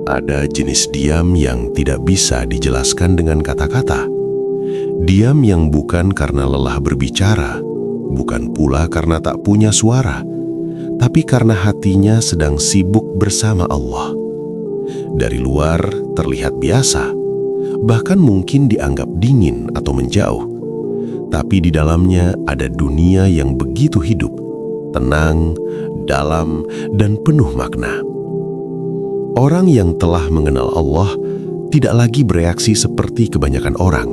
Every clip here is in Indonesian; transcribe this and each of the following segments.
Ada jenis diam yang tidak bisa dijelaskan dengan kata-kata. Diam yang bukan karena lelah berbicara, bukan pula karena tak punya suara, tapi karena hatinya sedang sibuk bersama Allah. Dari luar terlihat biasa, bahkan mungkin dianggap dingin atau menjauh. Tapi di dalamnya ada dunia yang begitu hidup, tenang, dalam, dan penuh makna. Orang yang telah mengenal Allah tidak lagi bereaksi seperti kebanyakan orang.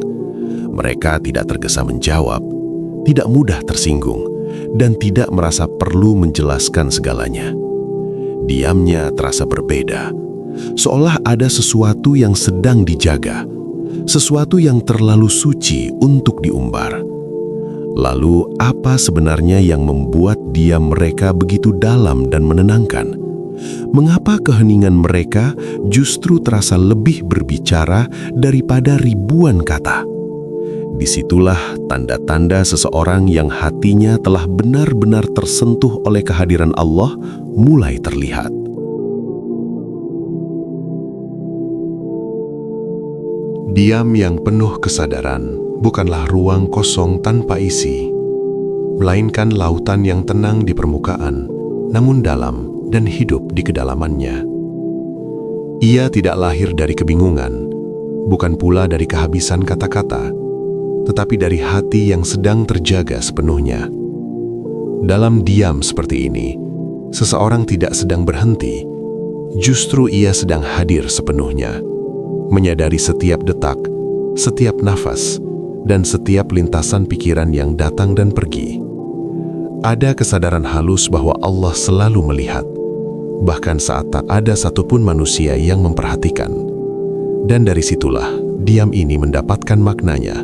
Mereka tidak tergesa menjawab, tidak mudah tersinggung, dan tidak merasa perlu menjelaskan segalanya. Diamnya terasa berbeda, seolah ada sesuatu yang sedang dijaga, sesuatu yang terlalu suci untuk diumbar. Lalu, apa sebenarnya yang membuat diam mereka begitu dalam dan menenangkan? Mengapa keheningan mereka justru terasa lebih berbicara daripada ribuan kata? Disitulah tanda-tanda seseorang yang hatinya telah benar-benar tersentuh oleh kehadiran Allah mulai terlihat. Diam yang penuh kesadaran bukanlah ruang kosong tanpa isi, melainkan lautan yang tenang di permukaan, namun dalam dan hidup di kedalamannya. Ia tidak lahir dari kebingungan, bukan pula dari kehabisan kata-kata, tetapi dari hati yang sedang terjaga sepenuhnya. Dalam diam seperti ini, seseorang tidak sedang berhenti, justru ia sedang hadir sepenuhnya, menyadari setiap detak, setiap nafas, dan setiap lintasan pikiran yang datang dan pergi. Ada kesadaran halus bahwa Allah selalu melihat, bahkan saat tak ada satupun manusia yang memperhatikan. Dan dari situlah diam ini mendapatkan maknanya,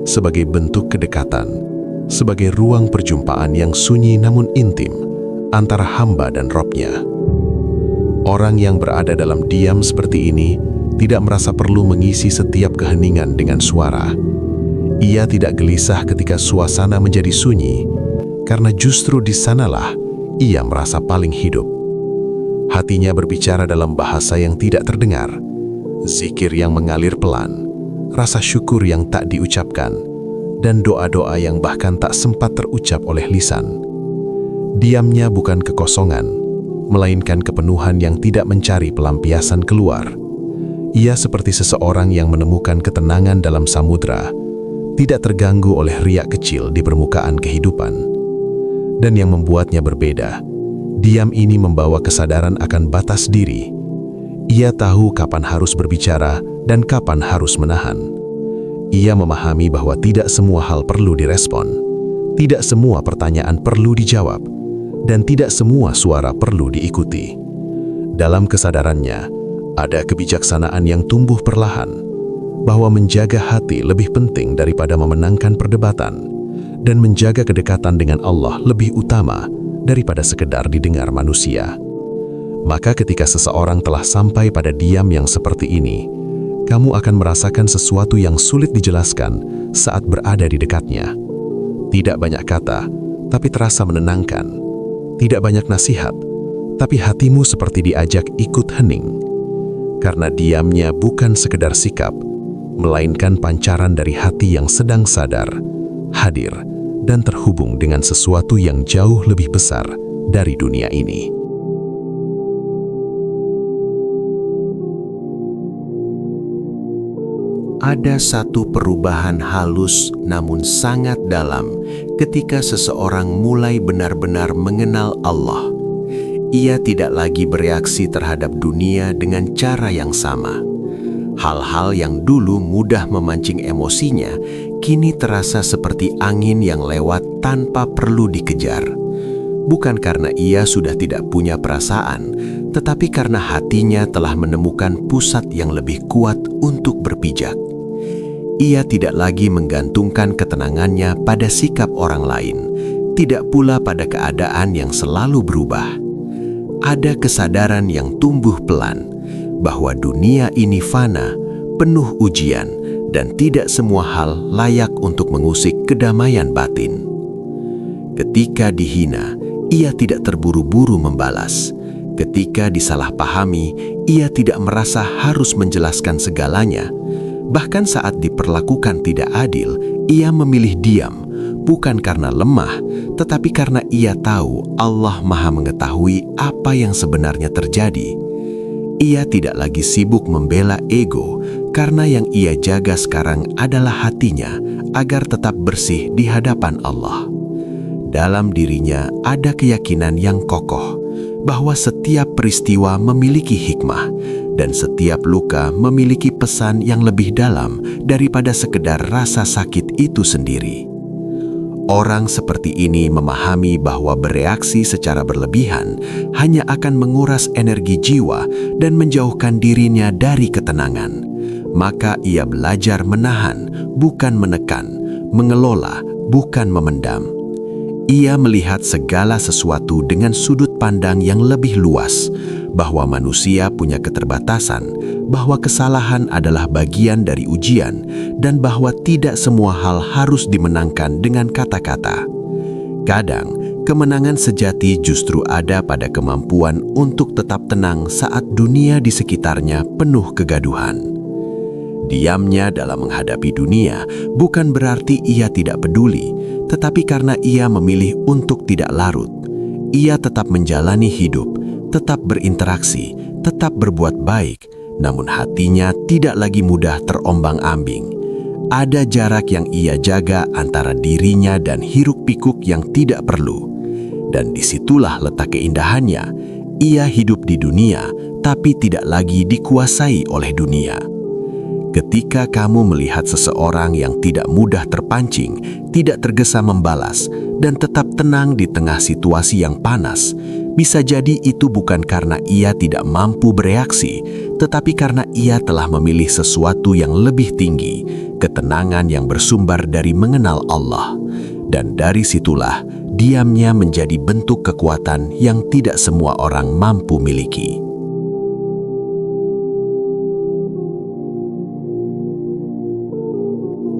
sebagai bentuk kedekatan, sebagai ruang perjumpaan yang sunyi namun intim antara hamba dan Robnya. Orang yang berada dalam diam seperti ini tidak merasa perlu mengisi setiap keheningan dengan suara. Ia tidak gelisah ketika suasana menjadi sunyi, karena justru di sanalah ia merasa paling hidup. Hatinya berbicara dalam bahasa yang tidak terdengar, zikir yang mengalir pelan, rasa syukur yang tak diucapkan, dan doa-doa yang bahkan tak sempat terucap oleh lisan. Diamnya bukan kekosongan, melainkan kepenuhan yang tidak mencari pelampiasan keluar. Ia seperti seseorang yang menemukan ketenangan dalam samudra, tidak terganggu oleh riak kecil di permukaan kehidupan. Dan yang membuatnya berbeda, diam ini membawa kesadaran akan batas diri. Ia tahu kapan harus berbicara dan kapan harus menahan. Ia memahami bahwa tidak semua hal perlu direspon, tidak semua pertanyaan perlu dijawab, dan tidak semua suara perlu diikuti. Dalam kesadarannya, ada kebijaksanaan yang tumbuh perlahan, bahwa menjaga hati lebih penting daripada memenangkan perdebatan, dan menjaga kedekatan dengan Allah lebih utama daripada sekedar didengar manusia. Maka ketika seseorang telah sampai pada diam yang seperti ini, kamu akan merasakan sesuatu yang sulit dijelaskan saat berada di dekatnya. Tidak banyak kata, tapi terasa menenangkan. Tidak banyak nasihat, tapi hatimu seperti diajak ikut hening. Karena diamnya bukan sekedar sikap, melainkan pancaran dari hati yang sedang sadar, hadir, dan terhubung dengan sesuatu yang jauh lebih besar dari dunia ini. Ada satu perubahan halus namun sangat dalam ketika seseorang mulai benar-benar mengenal Allah. Ia tidak lagi bereaksi terhadap dunia dengan cara yang sama. Hal-hal yang dulu mudah memancing emosinya, kini terasa seperti angin yang lewat tanpa perlu dikejar. Bukan karena ia sudah tidak punya perasaan, tetapi karena hatinya telah menemukan pusat yang lebih kuat untuk berpijak. Ia tidak lagi menggantungkan ketenangannya pada sikap orang lain, tidak pula pada keadaan yang selalu berubah. Ada kesadaran yang tumbuh pelan, bahwa dunia ini fana, penuh ujian, dan tidak semua hal layak untuk mengusik kedamaian batin. Ketika dihina, ia tidak terburu-buru membalas. Ketika disalahpahami, ia tidak merasa harus menjelaskan segalanya. Bahkan saat diperlakukan tidak adil, ia memilih diam, bukan karena lemah, tetapi karena ia tahu Allah Maha mengetahui apa yang sebenarnya terjadi. Ia tidak lagi sibuk membela ego, karena yang ia jaga sekarang adalah hatinya agar tetap bersih di hadapan Allah. Dalam dirinya ada keyakinan yang kokoh bahwa setiap peristiwa memiliki hikmah dan setiap luka memiliki pesan yang lebih dalam daripada sekedar rasa sakit itu sendiri. Orang seperti ini memahami bahwa bereaksi secara berlebihan hanya akan menguras energi jiwa dan menjauhkan dirinya dari ketenangan. Maka ia belajar menahan, bukan menekan, mengelola, bukan memendam. Ia melihat segala sesuatu dengan sudut pandang yang lebih luas, bahwa manusia punya keterbatasan, bahwa kesalahan adalah bagian dari ujian, dan bahwa tidak semua hal harus dimenangkan dengan kata-kata. Kadang, kemenangan sejati justru ada pada kemampuan untuk tetap tenang saat dunia di sekitarnya penuh kegaduhan. Diamnya dalam menghadapi dunia bukan berarti ia tidak peduli, tetapi karena ia memilih untuk tidak larut. Ia tetap menjalani hidup, tetap berinteraksi, tetap berbuat baik, namun hatinya tidak lagi mudah terombang-ambing. Ada jarak yang ia jaga antara dirinya dan hiruk-pikuk yang tidak perlu. Dan disitulah letak keindahannya. Ia hidup di dunia, tapi tidak lagi dikuasai oleh dunia. Ketika kamu melihat seseorang yang tidak mudah terpancing, tidak tergesa membalas, dan tetap tenang di tengah situasi yang panas, bisa jadi itu bukan karena ia tidak mampu bereaksi, tetapi karena ia telah memilih sesuatu yang lebih tinggi, ketenangan yang bersumber dari mengenal Allah. Dan dari situlah, diamnya menjadi bentuk kekuatan yang tidak semua orang mampu miliki.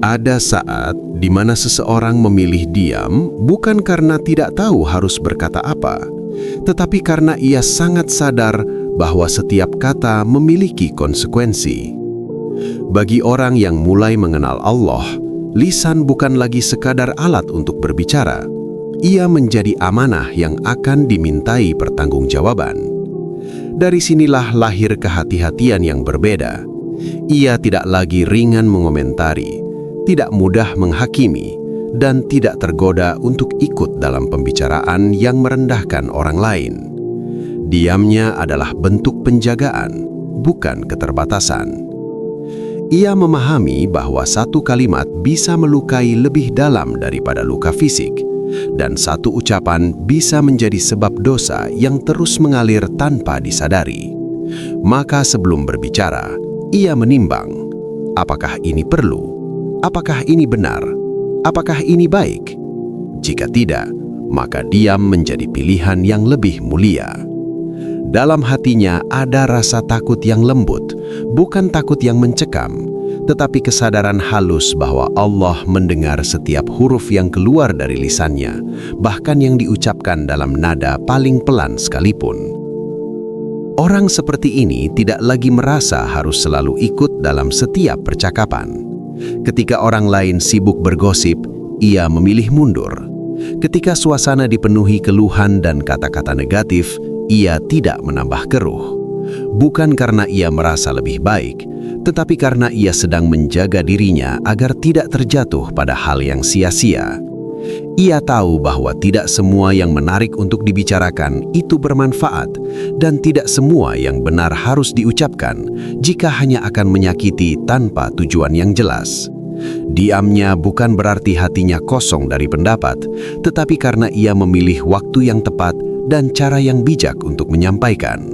Ada saat di mana seseorang memilih diam bukan karena tidak tahu harus berkata apa, tetapi karena ia sangat sadar bahwa setiap kata memiliki konsekuensi. Bagi orang yang mulai mengenal Allah, lisan bukan lagi sekadar alat untuk berbicara. Ia menjadi amanah yang akan dimintai pertanggungjawaban. Dari sinilah lahir kehati-hatian yang berbeda. Ia tidak lagi ringan mengomentari, tidak mudah menghakimi, dan tidak tergoda untuk ikut dalam pembicaraan yang merendahkan orang lain. Diamnya adalah bentuk penjagaan, bukan keterbatasan. Ia memahami bahwa satu kalimat bisa melukai lebih dalam daripada luka fisik, dan satu ucapan bisa menjadi sebab dosa yang terus mengalir tanpa disadari. Maka sebelum berbicara, ia menimbang, apakah ini perlu? Apakah ini benar? Apakah ini baik? Jika tidak, maka diam menjadi pilihan yang lebih mulia. Dalam hatinya ada rasa takut yang lembut, bukan takut yang mencekam, tetapi kesadaran halus bahwa Allah mendengar setiap huruf yang keluar dari lisannya, bahkan yang diucapkan dalam nada paling pelan sekalipun. Orang seperti ini tidak lagi merasa harus selalu ikut dalam setiap percakapan. Ketika orang lain sibuk bergosip, ia memilih mundur. Ketika suasana dipenuhi keluhan dan kata-kata negatif, ia tidak menambah keruh. Bukan karena ia merasa lebih baik, tetapi karena ia sedang menjaga dirinya agar tidak terjatuh pada hal yang sia-sia. Ia tahu bahwa tidak semua yang menarik untuk dibicarakan itu bermanfaat, dan tidak semua yang benar harus diucapkan jika hanya akan menyakiti tanpa tujuan yang jelas. Diamnya bukan berarti hatinya kosong dari pendapat, tetapi karena ia memilih waktu yang tepat dan cara yang bijak untuk menyampaikan.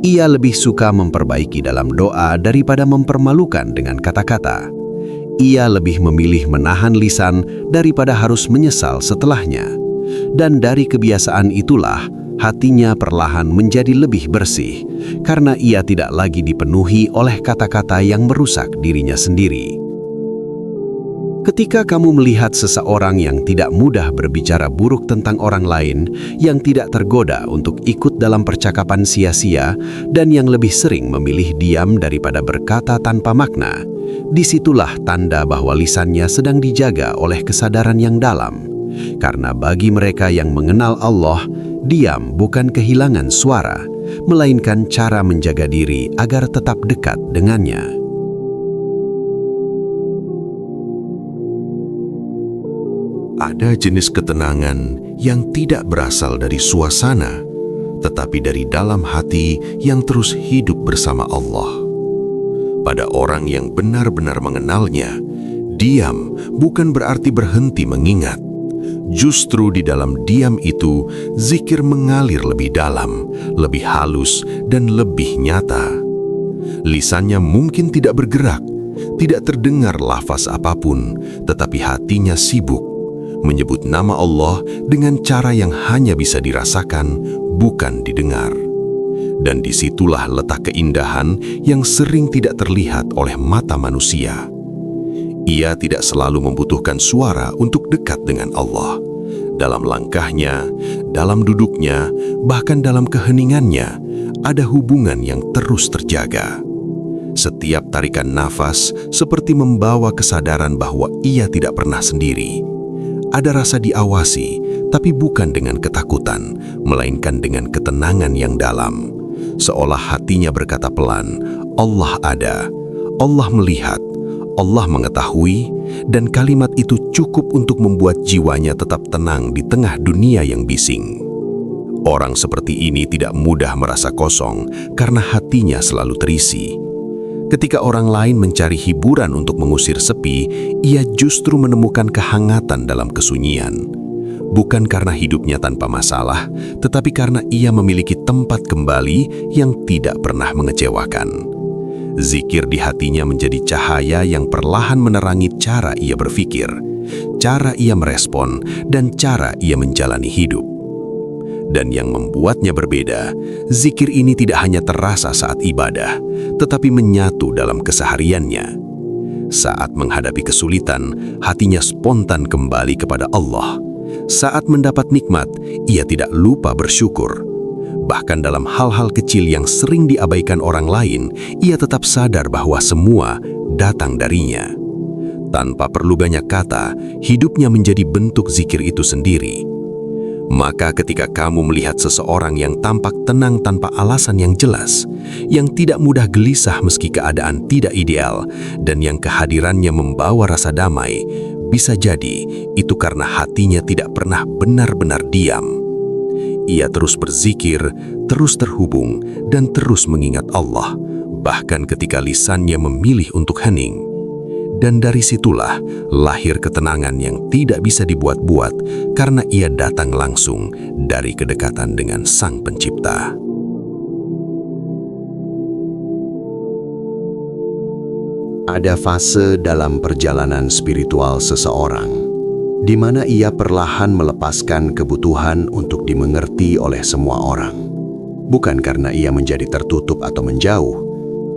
Ia lebih suka memperbaiki dalam doa daripada mempermalukan dengan kata-kata. Ia lebih memilih menahan lisan daripada harus menyesal setelahnya. Dan dari kebiasaan itulah, hatinya perlahan menjadi lebih bersih, karena ia tidak lagi dipenuhi oleh kata-kata yang merusak dirinya sendiri. Ketika kamu melihat seseorang yang tidak mudah berbicara buruk tentang orang lain, yang tidak tergoda untuk ikut dalam percakapan sia-sia, dan yang lebih sering memilih diam daripada berkata tanpa makna, disitulah tanda bahwa lisannya sedang dijaga oleh kesadaran yang dalam. Karena bagi mereka yang mengenal Allah, diam bukan kehilangan suara, melainkan cara menjaga diri agar tetap dekat dengannya. Ada jenis ketenangan yang tidak berasal dari suasana, tetapi dari dalam hati yang terus hidup bersama Allah. Pada orang yang benar-benar mengenalnya, diam bukan berarti berhenti mengingat. Justru di dalam diam itu, zikir mengalir lebih dalam, lebih halus, dan lebih nyata. Lisannya mungkin tidak bergerak, tidak terdengar lafaz apapun, tetapi hatinya sibuk menyebut nama Allah dengan cara yang hanya bisa dirasakan, bukan didengar. Dan disitulah letak keindahan yang sering tidak terlihat oleh mata manusia. Ia tidak selalu membutuhkan suara untuk dekat dengan Allah. Dalam langkahnya, dalam duduknya, bahkan dalam keheningannya, ada hubungan yang terus terjaga. Setiap tarikan nafas seperti membawa kesadaran bahwa ia tidak pernah sendiri. Ada rasa diawasi, tapi bukan dengan ketakutan, melainkan dengan ketenangan yang dalam. Seolah hatinya berkata pelan, Allah ada, Allah melihat, Allah mengetahui, dan kalimat itu cukup untuk membuat jiwanya tetap tenang di tengah dunia yang bising. Orang seperti ini tidak mudah merasa kosong karena hatinya selalu terisi. Ketika orang lain mencari hiburan untuk mengusir sepi, ia justru menemukan kehangatan dalam kesunyian. Bukan karena hidupnya tanpa masalah, tetapi karena ia memiliki tempat kembali yang tidak pernah mengecewakan. Zikir di hatinya menjadi cahaya yang perlahan menerangi cara ia berpikir, cara ia merespon, dan cara ia menjalani hidup. Dan yang membuatnya berbeda, zikir ini tidak hanya terasa saat ibadah, tetapi menyatu dalam kesehariannya. Saat menghadapi kesulitan, hatinya spontan kembali kepada Allah. Saat mendapat nikmat, ia tidak lupa bersyukur. Bahkan dalam hal-hal kecil yang sering diabaikan orang lain, ia tetap sadar bahwa semua datang darinya. Tanpa perlu banyak kata, hidupnya menjadi bentuk zikir itu sendiri. Maka ketika kamu melihat seseorang yang tampak tenang tanpa alasan yang jelas, yang tidak mudah gelisah meski keadaan tidak ideal, dan yang kehadirannya membawa rasa damai, bisa jadi itu karena hatinya tidak pernah benar-benar diam. Ia terus berzikir, terus terhubung, dan terus mengingat Allah, bahkan ketika lisannya memilih untuk hening. Dan dari situlah lahir ketenangan yang tidak bisa dibuat-buat karena ia datang langsung dari kedekatan dengan Sang Pencipta. Ada fase dalam perjalanan spiritual seseorang di mana ia perlahan melepaskan kebutuhan untuk dimengerti oleh semua orang. Bukan karena ia menjadi tertutup atau menjauh,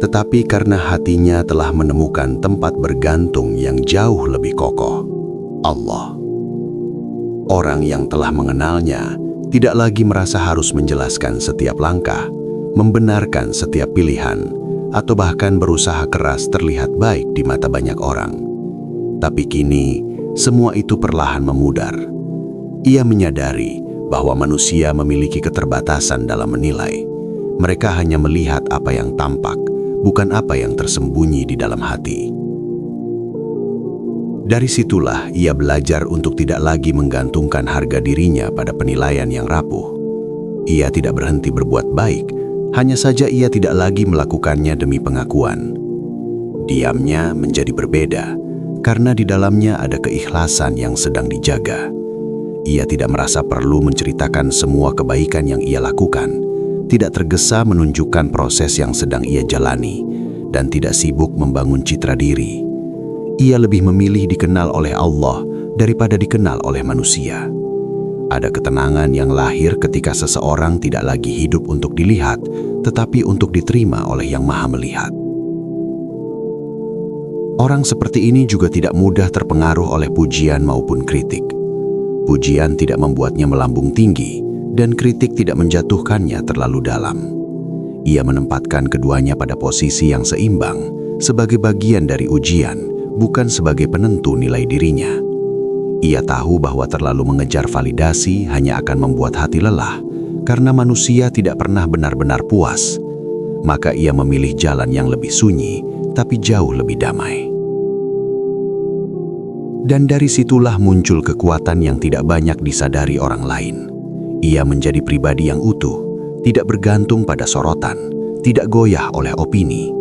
tetapi karena hatinya telah menemukan tempat bergantung yang jauh lebih kokoh, Allah. Orang yang telah mengenalnya tidak lagi merasa harus menjelaskan setiap langkah, membenarkan setiap pilihan, atau bahkan berusaha keras terlihat baik di mata banyak orang. Tapi kini, semua itu perlahan memudar. Ia menyadari bahwa manusia memiliki keterbatasan dalam menilai. Mereka hanya melihat apa yang tampak, bukan apa yang tersembunyi di dalam hati. Dari situlah ia belajar untuk tidak lagi menggantungkan harga dirinya pada penilaian yang rapuh. Ia tidak berhenti berbuat baik, hanya saja ia tidak lagi melakukannya demi pengakuan. Diamnya menjadi berbeda, karena di dalamnya ada keikhlasan yang sedang dijaga. Ia tidak merasa perlu menceritakan semua kebaikan yang ia lakukan, tidak tergesa menunjukkan proses yang sedang ia jalani, dan tidak sibuk membangun citra diri. Ia lebih memilih dikenal oleh Allah daripada dikenal oleh manusia. Ada ketenangan yang lahir ketika seseorang tidak lagi hidup untuk dilihat, tetapi untuk diterima oleh Yang Maha Melihat. Orang seperti ini juga tidak mudah terpengaruh oleh pujian maupun kritik. Pujian tidak membuatnya melambung tinggi, dan kritik tidak menjatuhkannya terlalu dalam. Ia menempatkan keduanya pada posisi yang seimbang, sebagai bagian dari ujian, bukan sebagai penentu nilai dirinya. Ia tahu bahwa terlalu mengejar validasi hanya akan membuat hati lelah, karena manusia tidak pernah benar-benar puas. Maka ia memilih jalan yang lebih sunyi, tapi jauh lebih damai. Dan dari situlah muncul kekuatan yang tidak banyak disadari orang lain. Ia menjadi pribadi yang utuh, tidak bergantung pada sorotan, tidak goyah oleh opini.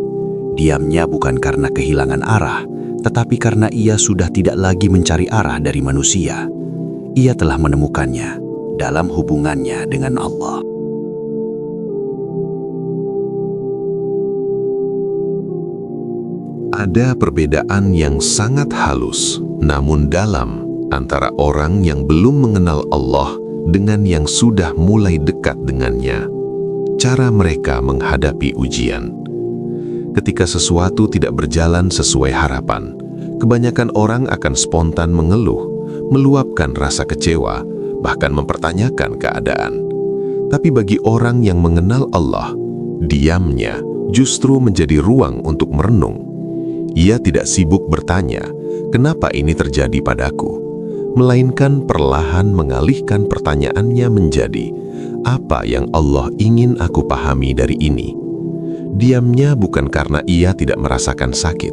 Diamnya bukan karena kehilangan arah, tetapi karena ia sudah tidak lagi mencari arah dari manusia. Ia telah menemukannya dalam hubungannya dengan Allah. Ada perbedaan yang sangat halus, namun dalam, antara orang yang belum mengenal Allah dengan yang sudah mulai dekat dengannya. Cara mereka menghadapi ujian. Ketika sesuatu tidak berjalan sesuai harapan, kebanyakan orang akan spontan mengeluh, meluapkan rasa kecewa, bahkan mempertanyakan keadaan. Tapi bagi orang yang mengenal Allah, diamnya justru menjadi ruang untuk merenung. Ia tidak sibuk bertanya, "Kenapa ini terjadi padaku?" Melainkan perlahan mengalihkan pertanyaannya menjadi, "Apa yang Allah ingin aku pahami dari ini?" Diamnya bukan karena ia tidak merasakan sakit.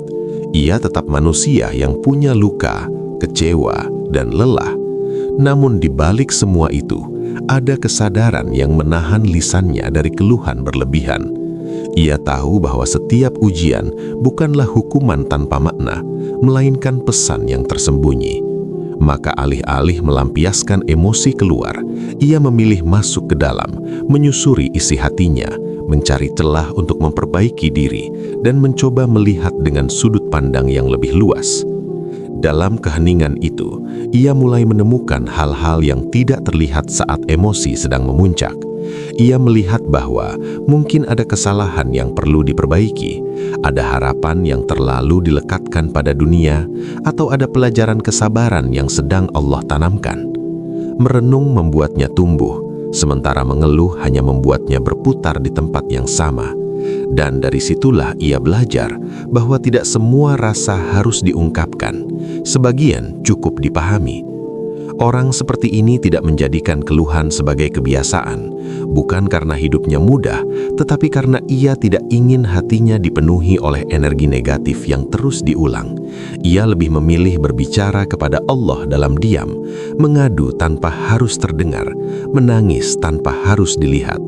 Ia tetap manusia yang punya luka, kecewa, dan lelah. Namun di balik semua itu, ada kesadaran yang menahan lisannya dari keluhan berlebihan. Ia tahu bahwa setiap ujian bukanlah hukuman tanpa makna, melainkan pesan yang tersembunyi. Maka alih-alih melampiaskan emosi keluar, ia memilih masuk ke dalam, menyusuri isi hatinya, mencari celah untuk memperbaiki diri, dan mencoba melihat dengan sudut pandang yang lebih luas. Dalam keheningan itu, ia mulai menemukan hal-hal yang tidak terlihat saat emosi sedang memuncak. Ia melihat bahwa mungkin ada kesalahan yang perlu diperbaiki, ada harapan yang terlalu dilekatkan pada dunia, atau ada pelajaran kesabaran yang sedang Allah tanamkan. Merenung membuatnya tumbuh, sementara mengeluh hanya membuatnya berputar di tempat yang sama. Dan dari situlah ia belajar bahwa tidak semua rasa harus diungkapkan, sebagian cukup dipahami. Orang seperti ini tidak menjadikan keluhan sebagai kebiasaan, bukan karena hidupnya mudah, tetapi karena ia tidak ingin hatinya dipenuhi oleh energi negatif yang terus diulang. Ia lebih memilih berbicara kepada Allah dalam diam, mengadu tanpa harus terdengar, menangis tanpa harus dilihat.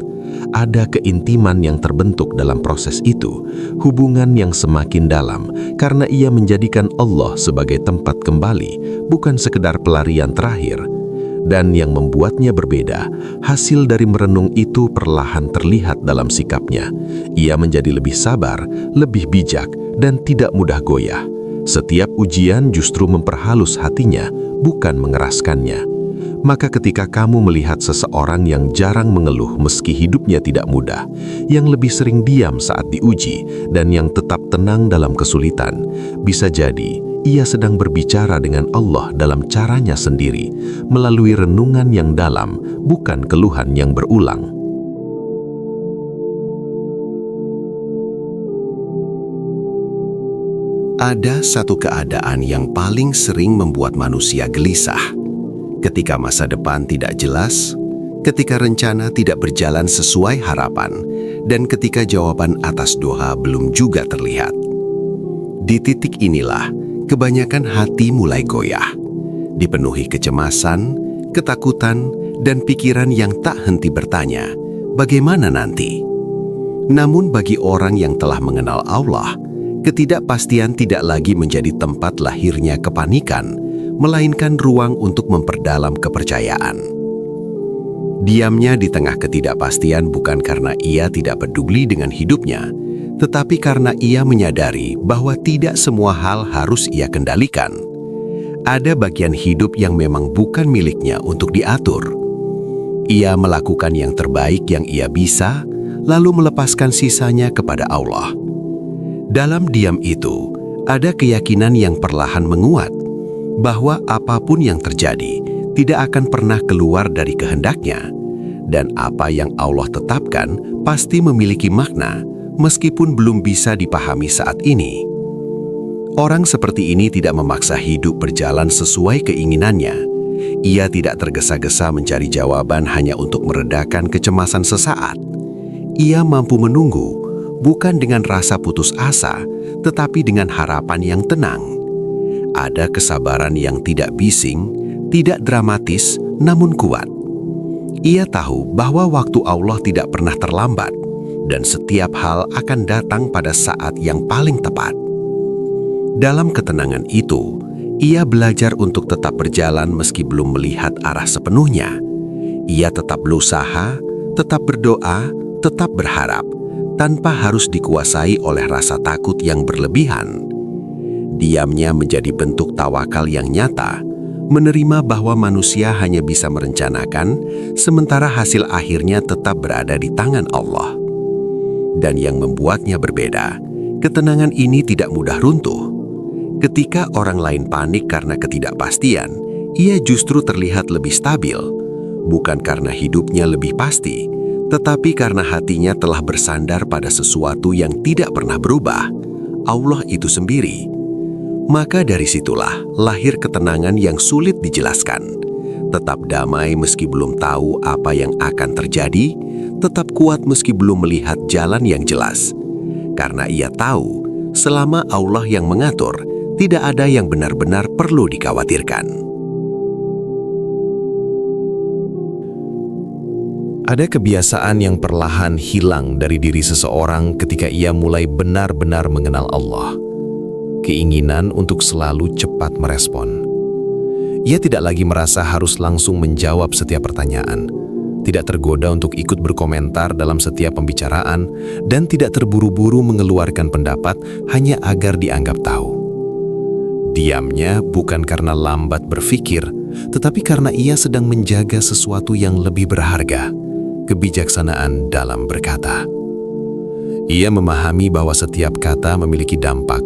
Ada keintiman yang terbentuk dalam proses itu, hubungan yang semakin dalam, karena ia menjadikan Allah sebagai tempat kembali, bukan sekedar pelarian terakhir. Dan yang membuatnya berbeda, hasil dari merenung itu perlahan terlihat dalam sikapnya. Ia menjadi lebih sabar, lebih bijak, dan tidak mudah goyah. Setiap ujian justru memperhalus hatinya, bukan mengeraskannya. Maka ketika kamu melihat seseorang yang jarang mengeluh meski hidupnya tidak mudah, yang lebih sering diam saat diuji, dan yang tetap tenang dalam kesulitan, bisa jadi ia sedang berbicara dengan Allah dalam caranya sendiri, melalui renungan yang dalam, bukan keluhan yang berulang. Ada satu keadaan yang paling sering membuat manusia gelisah. Ketika masa depan tidak jelas, ketika rencana tidak berjalan sesuai harapan, dan ketika jawaban atas doa belum juga terlihat. Di titik inilah, kebanyakan hati mulai goyah, dipenuhi kecemasan, ketakutan, dan pikiran yang tak henti bertanya, bagaimana nanti? Namun bagi orang yang telah mengenal Allah, ketidakpastian tidak lagi menjadi tempat lahirnya kepanikan, melainkan ruang untuk memperdalam kepercayaan. Diamnya di tengah ketidakpastian bukan karena ia tidak peduli dengan hidupnya, tetapi karena ia menyadari bahwa tidak semua hal harus ia kendalikan. Ada bagian hidup yang memang bukan miliknya untuk diatur. Ia melakukan yang terbaik yang ia bisa, lalu melepaskan sisanya kepada Allah. Dalam diam itu, Ada keyakinan yang perlahan menguat bahwa apapun yang terjadi tidak akan pernah keluar dari kehendaknya, dan apa yang Allah tetapkan pasti memiliki makna meskipun belum bisa dipahami saat ini. Orang seperti ini tidak memaksa hidup berjalan sesuai keinginannya. Ia tidak tergesa-gesa mencari jawaban hanya untuk meredakan kecemasan sesaat. Ia mampu menunggu, bukan dengan rasa putus asa, tetapi dengan harapan yang tenang. Ada kesabaran yang tidak bising, tidak dramatis, namun kuat. Ia tahu bahwa waktu Allah tidak pernah terlambat, dan setiap hal akan datang pada saat yang paling tepat. Dalam ketenangan itu, ia belajar untuk tetap berjalan meski belum melihat arah sepenuhnya. Ia tetap berusaha, tetap berdoa, tetap berharap, tanpa harus dikuasai oleh rasa takut yang berlebihan. Diamnya menjadi bentuk tawakal yang nyata, menerima bahwa manusia hanya bisa merencanakan, sementara hasil akhirnya tetap berada di tangan Allah. Dan yang membuatnya berbeda, ketenangan ini tidak mudah runtuh. Ketika orang lain panik karena ketidakpastian, ia justru terlihat lebih stabil, bukan karena hidupnya lebih pasti, tetapi karena hatinya telah bersandar pada sesuatu yang tidak pernah berubah, Allah itu sendiri. Maka dari situlah lahir ketenangan yang sulit dijelaskan. Tetap damai meski belum tahu apa yang akan terjadi, tetap kuat meski belum melihat jalan yang jelas. Karena ia tahu, selama Allah yang mengatur, tidak ada yang benar-benar perlu dikhawatirkan. Ada kebiasaan yang perlahan hilang dari diri seseorang ketika ia mulai benar-benar mengenal Allah. Keinginan untuk selalu cepat merespon. Ia tidak lagi merasa harus langsung menjawab setiap pertanyaan, tidak tergoda untuk ikut berkomentar dalam setiap pembicaraan, dan tidak terburu-buru mengeluarkan pendapat hanya agar dianggap tahu. Diamnya bukan karena lambat berpikir, tetapi karena ia sedang menjaga sesuatu yang lebih berharga, kebijaksanaan dalam berkata. Ia memahami bahwa setiap kata memiliki dampak,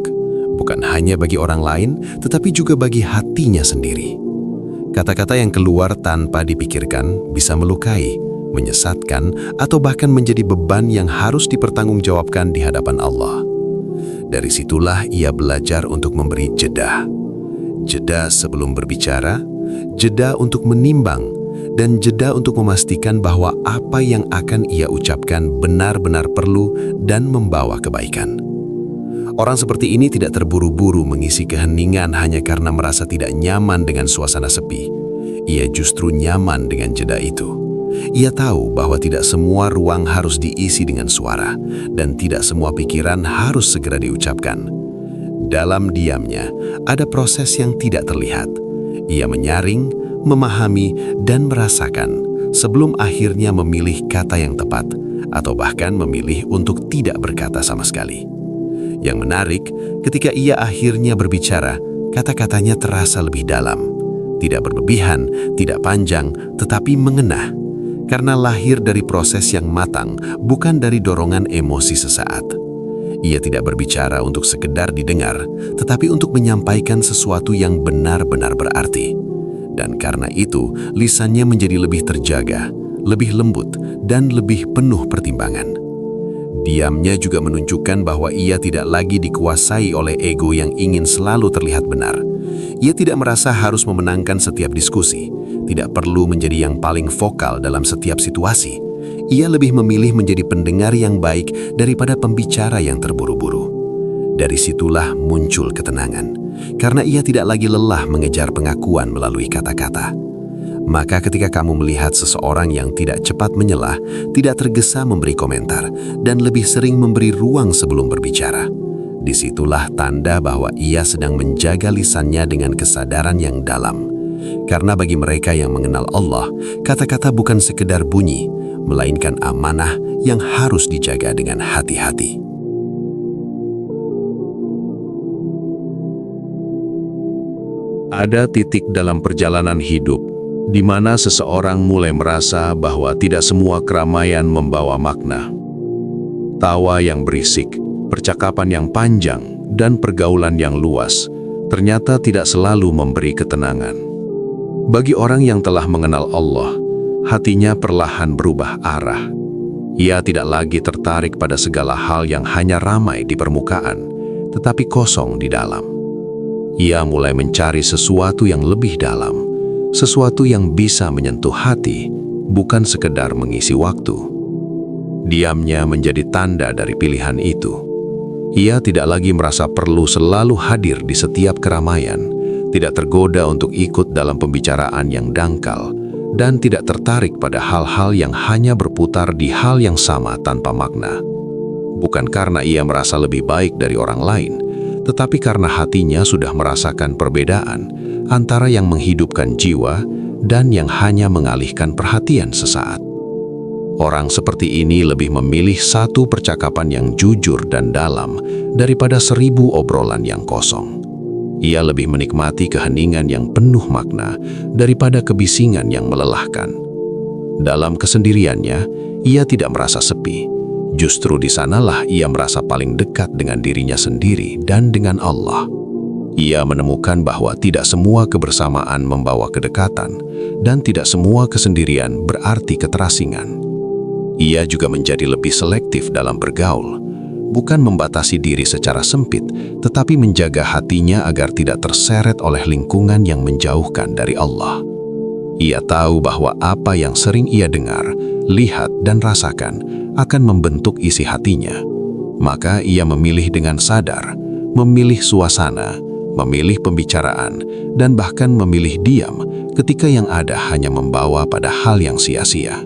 bukan hanya bagi orang lain, tetapi juga bagi hatinya sendiri. Kata-kata yang keluar tanpa dipikirkan bisa melukai, menyesatkan, atau bahkan menjadi beban yang harus dipertanggungjawabkan di hadapan Allah. Dari situlah ia belajar untuk memberi jeda. Jeda sebelum berbicara, jeda untuk menimbang, dan jeda untuk memastikan bahwa apa yang akan ia ucapkan benar-benar perlu dan membawa kebaikan. Orang seperti ini tidak terburu-buru mengisi keheningan hanya karena merasa tidak nyaman dengan suasana sepi. Ia justru nyaman dengan jeda itu. Ia tahu bahwa tidak semua ruang harus diisi dengan suara, dan tidak semua pikiran harus segera diucapkan. Dalam diamnya, ada proses yang tidak terlihat. Ia menyaring, memahami, dan merasakan sebelum akhirnya memilih kata yang tepat, atau bahkan memilih untuk tidak berkata sama sekali. Yang menarik, ketika ia akhirnya berbicara, kata-katanya terasa lebih dalam. Tidak berlebihan, tidak panjang, tetapi mengena. Karena lahir dari proses yang matang, bukan dari dorongan emosi sesaat. Ia tidak berbicara untuk sekedar didengar, tetapi untuk menyampaikan sesuatu yang benar-benar berarti. Dan karena itu, lisannya menjadi lebih terjaga, lebih lembut, dan lebih penuh pertimbangan. Diamnya juga menunjukkan bahwa ia tidak lagi dikuasai oleh ego yang ingin selalu terlihat benar. Ia tidak merasa harus memenangkan setiap diskusi, tidak perlu menjadi yang paling vokal dalam setiap situasi. Ia lebih memilih menjadi pendengar yang baik daripada pembicara yang terburu-buru. Dari situlah muncul ketenangan, karena ia tidak lagi lelah mengejar pengakuan melalui kata-kata. Maka ketika kamu melihat seseorang yang tidak cepat menyelah, tidak tergesa memberi komentar, dan lebih sering memberi ruang sebelum berbicara, disitulah tanda bahwa ia sedang menjaga lisannya dengan kesadaran yang dalam. Karena bagi mereka yang mengenal Allah, kata-kata bukan sekedar bunyi, melainkan amanah yang harus dijaga dengan hati-hati. Ada titik dalam perjalanan hidup di mana seseorang mulai merasa bahwa tidak semua keramaian membawa makna. Tawa yang berisik, percakapan yang panjang, dan pergaulan yang luas ternyata tidak selalu memberi ketenangan. Bagi orang yang telah mengenal Allah, hatinya perlahan berubah arah. Ia tidak lagi tertarik pada segala hal yang hanya ramai di permukaan, tetapi kosong di dalam. Ia mulai mencari sesuatu yang lebih dalam, sesuatu yang bisa menyentuh hati, bukan sekedar mengisi waktu. Diamnya menjadi tanda dari pilihan itu. Ia tidak lagi merasa perlu selalu hadir di setiap keramaian, tidak tergoda untuk ikut dalam pembicaraan yang dangkal, dan tidak tertarik pada hal-hal yang hanya berputar di hal yang sama tanpa makna. Bukan karena ia merasa lebih baik dari orang lain, tetapi karena hatinya sudah merasakan perbedaan antara yang menghidupkan jiwa dan yang hanya mengalihkan perhatian sesaat. Orang seperti ini lebih memilih satu percakapan yang jujur dan dalam daripada 1000 obrolan yang kosong. Ia lebih menikmati keheningan yang penuh makna daripada kebisingan yang melelahkan. Dalam kesendiriannya, ia tidak merasa sepi. Justru di sanalah ia merasa paling dekat dengan dirinya sendiri dan dengan Allah. Ia menemukan bahwa tidak semua kebersamaan membawa kedekatan, dan tidak semua kesendirian berarti keterasingan. Ia juga menjadi lebih selektif dalam bergaul, bukan membatasi diri secara sempit, tetapi menjaga hatinya agar tidak terseret oleh lingkungan yang menjauhkan dari Allah. Ia tahu bahwa apa yang sering ia dengar, lihat, dan rasakan akan membentuk isi hatinya. Maka ia memilih dengan sadar, memilih suasana, memilih pembicaraan, dan bahkan memilih diam ketika yang ada hanya membawa pada hal yang sia-sia.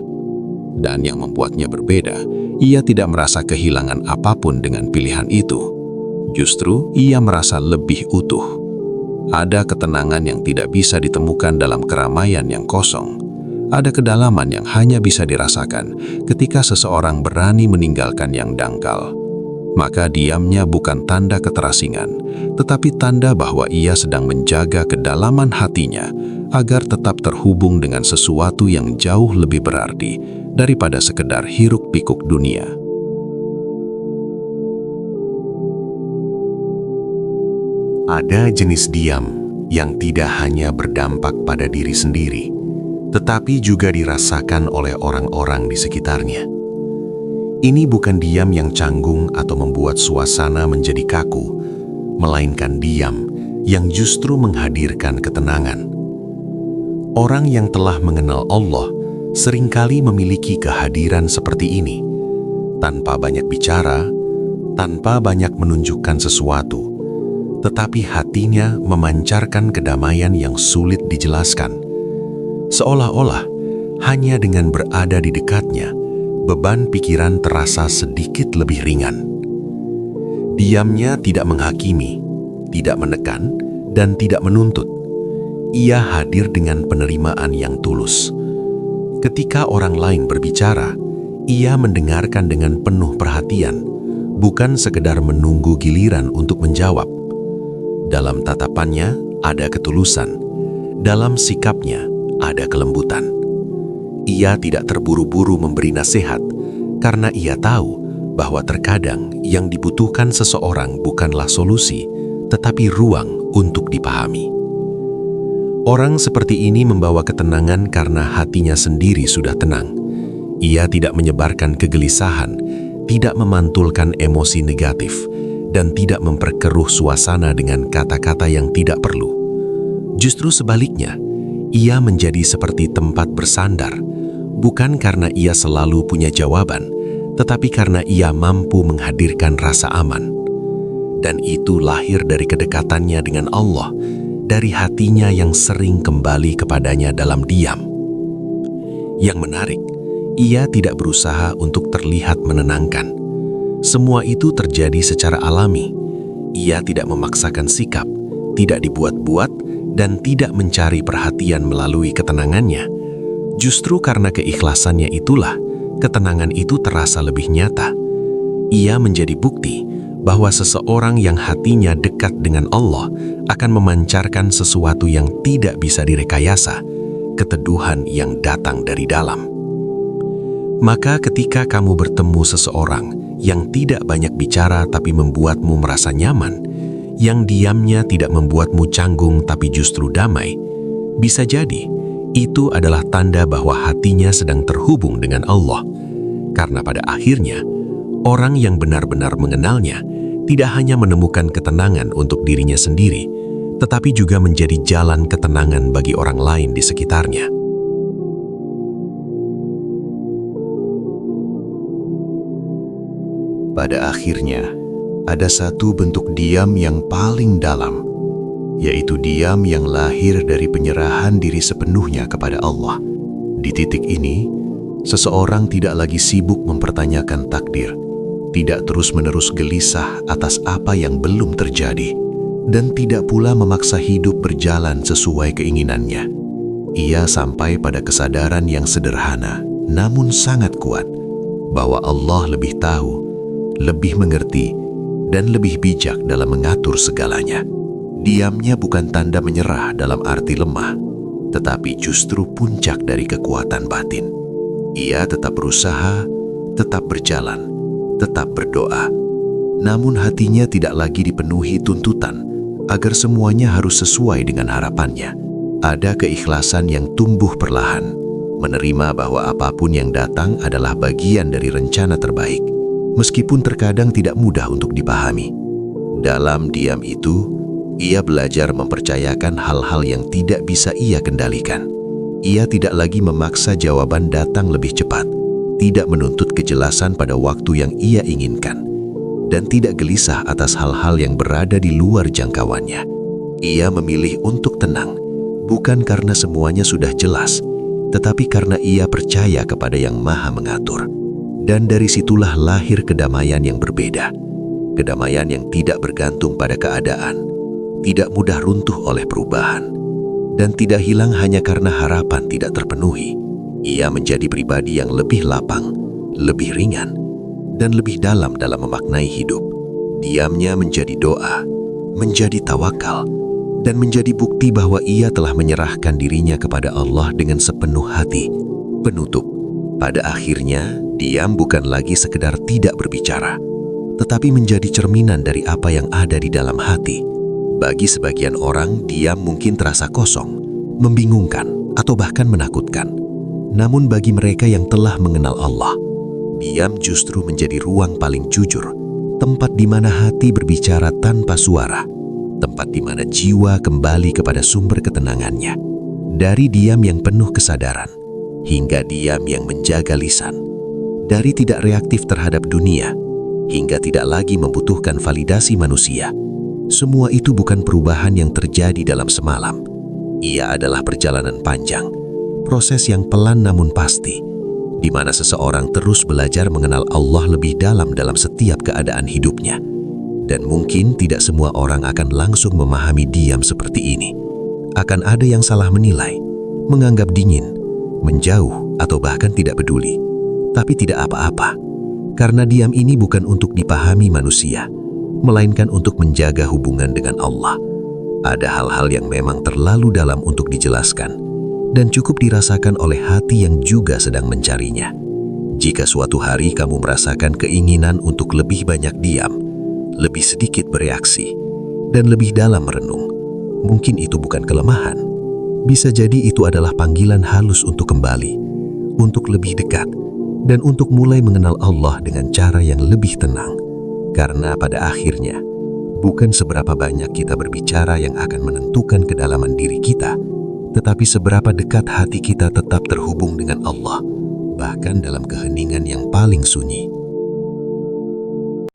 Dan yang membuatnya berbeda, ia tidak merasa kehilangan apapun dengan pilihan itu. Justru ia merasa lebih utuh. Ada ketenangan yang tidak bisa ditemukan dalam keramaian yang kosong. Ada kedalaman yang hanya bisa dirasakan ketika seseorang berani meninggalkan yang dangkal. Maka diamnya bukan tanda keterasingan, tetapi tanda bahwa ia sedang menjaga kedalaman hatinya agar tetap terhubung dengan sesuatu yang jauh lebih berarti daripada sekedar hiruk-pikuk dunia. Ada jenis diam yang tidak hanya berdampak pada diri sendiri, tetapi juga dirasakan oleh orang-orang di sekitarnya. Ini bukan diam yang canggung atau membuat suasana menjadi kaku, melainkan diam yang justru menghadirkan ketenangan. Orang yang telah mengenal Allah seringkali memiliki kehadiran seperti ini, tanpa banyak bicara, tanpa banyak menunjukkan sesuatu, tetapi hatinya memancarkan kedamaian yang sulit dijelaskan. Seolah-olah hanya dengan berada di dekatnya, beban pikiran terasa sedikit lebih ringan. Diamnya tidak menghakimi, tidak menekan, dan tidak menuntut. Ia hadir dengan penerimaan yang tulus. Ketika orang lain berbicara, ia mendengarkan dengan penuh perhatian, bukan sekedar menunggu giliran untuk menjawab. Dalam tatapannya ada ketulusan, dalam sikapnya ada kelembutan. Ia tidak terburu-buru memberi nasihat, karena ia tahu bahwa terkadang yang dibutuhkan seseorang bukanlah solusi, tetapi ruang untuk dipahami. Orang seperti ini membawa ketenangan karena hatinya sendiri sudah tenang. Ia tidak menyebarkan kegelisahan, tidak memantulkan emosi negatif, dan tidak memperkeruh suasana dengan kata-kata yang tidak perlu. Justru sebaliknya, ia menjadi seperti tempat bersandar, bukan karena ia selalu punya jawaban, tetapi karena ia mampu menghadirkan rasa aman. Dan itu lahir dari kedekatannya dengan Allah, dari hatinya yang sering kembali kepadanya dalam diam. Yang menarik, ia tidak berusaha untuk terlihat menenangkan. Semua itu terjadi secara alami. Ia tidak memaksakan sikap, tidak dibuat-buat, dan tidak mencari perhatian melalui ketenangannya. Justru karena keikhlasannya itulah, ketenangan itu terasa lebih nyata. Ia menjadi bukti bahwa seseorang yang hatinya dekat dengan Allah akan memancarkan sesuatu yang tidak bisa direkayasa, keteduhan yang datang dari dalam. Maka ketika kamu bertemu seseorang yang tidak banyak bicara tapi membuatmu merasa nyaman, yang diamnya tidak membuatmu canggung tapi justru damai, bisa jadi itu adalah tanda bahwa hatinya sedang terhubung dengan Allah. Karena pada akhirnya, orang yang benar-benar mengenalnya tidak hanya menemukan ketenangan untuk dirinya sendiri, tetapi juga menjadi jalan ketenangan bagi orang lain di sekitarnya. Pada akhirnya, ada satu bentuk diam yang paling dalam, yaitu diam yang lahir dari penyerahan diri sepenuhnya kepada Allah. Di titik ini, seseorang tidak lagi sibuk mempertanyakan takdir, tidak terus-menerus gelisah atas apa yang belum terjadi, dan tidak pula memaksa hidup berjalan sesuai keinginannya. Ia sampai pada kesadaran yang sederhana, namun sangat kuat, bahwa Allah lebih tahu, lebih mengerti, dan lebih bijak dalam mengatur segalanya. Diamnya bukan tanda menyerah dalam arti lemah, tetapi justru puncak dari kekuatan batin. Ia tetap berusaha, tetap berjalan, tetap berdoa. Namun hatinya tidak lagi dipenuhi tuntutan agar semuanya harus sesuai dengan harapannya. Ada keikhlasan yang tumbuh perlahan, menerima bahwa apapun yang datang adalah bagian dari rencana terbaik, meskipun terkadang tidak mudah untuk dipahami. Dalam diam itu, ia belajar mempercayakan hal-hal yang tidak bisa ia kendalikan. Ia tidak lagi memaksa jawaban datang lebih cepat, tidak menuntut kejelasan pada waktu yang ia inginkan, dan tidak gelisah atas hal-hal yang berada di luar jangkauannya. Ia memilih untuk tenang, bukan karena semuanya sudah jelas, tetapi karena ia percaya kepada Yang Maha Mengatur. Dan dari situlah lahir kedamaian yang berbeda. Kedamaian yang tidak bergantung pada keadaan, tidak mudah runtuh oleh perubahan, dan tidak hilang hanya karena harapan tidak terpenuhi. Ia menjadi pribadi yang lebih lapang, lebih ringan, dan lebih dalam memaknai hidup. Diamnya menjadi doa, menjadi tawakal, dan menjadi bukti bahwa ia telah menyerahkan dirinya kepada Allah dengan sepenuh hati. Penutup, pada akhirnya, diam bukan lagi sekedar tidak berbicara, tetapi menjadi cerminan dari apa yang ada di dalam hati. Bagi sebagian orang, diam mungkin terasa kosong, membingungkan, atau bahkan menakutkan. Namun bagi mereka yang telah mengenal Allah, diam justru menjadi ruang paling jujur, tempat di mana hati berbicara tanpa suara, tempat di mana jiwa kembali kepada sumber ketenangannya. Dari diam yang penuh kesadaran, hingga diam yang menjaga lisan. Dari tidak reaktif terhadap dunia, hingga tidak lagi membutuhkan validasi manusia. Semua itu bukan perubahan yang terjadi dalam semalam. Ia adalah perjalanan panjang, proses yang pelan namun pasti, di mana seseorang terus belajar mengenal Allah lebih dalam setiap keadaan hidupnya. Dan mungkin tidak semua orang akan langsung memahami diam seperti ini. Akan ada yang salah menilai, menganggap dingin, menjauh, atau bahkan tidak peduli. Tapi tidak apa-apa, karena diam ini bukan untuk dipahami manusia, melainkan untuk menjaga hubungan dengan Allah. Ada hal-hal yang memang terlalu dalam untuk dijelaskan, dan cukup dirasakan oleh hati yang juga sedang mencarinya. Jika suatu hari kamu merasakan keinginan untuk lebih banyak diam, lebih sedikit bereaksi, dan lebih dalam merenung, mungkin itu bukan kelemahan. Bisa jadi itu adalah panggilan halus untuk kembali, untuk lebih dekat, dan untuk mulai mengenal Allah dengan cara yang lebih tenang. Karena pada akhirnya, bukan seberapa banyak kita berbicara yang akan menentukan kedalaman diri kita, tetapi seberapa dekat hati kita tetap terhubung dengan Allah, bahkan dalam keheningan yang paling sunyi.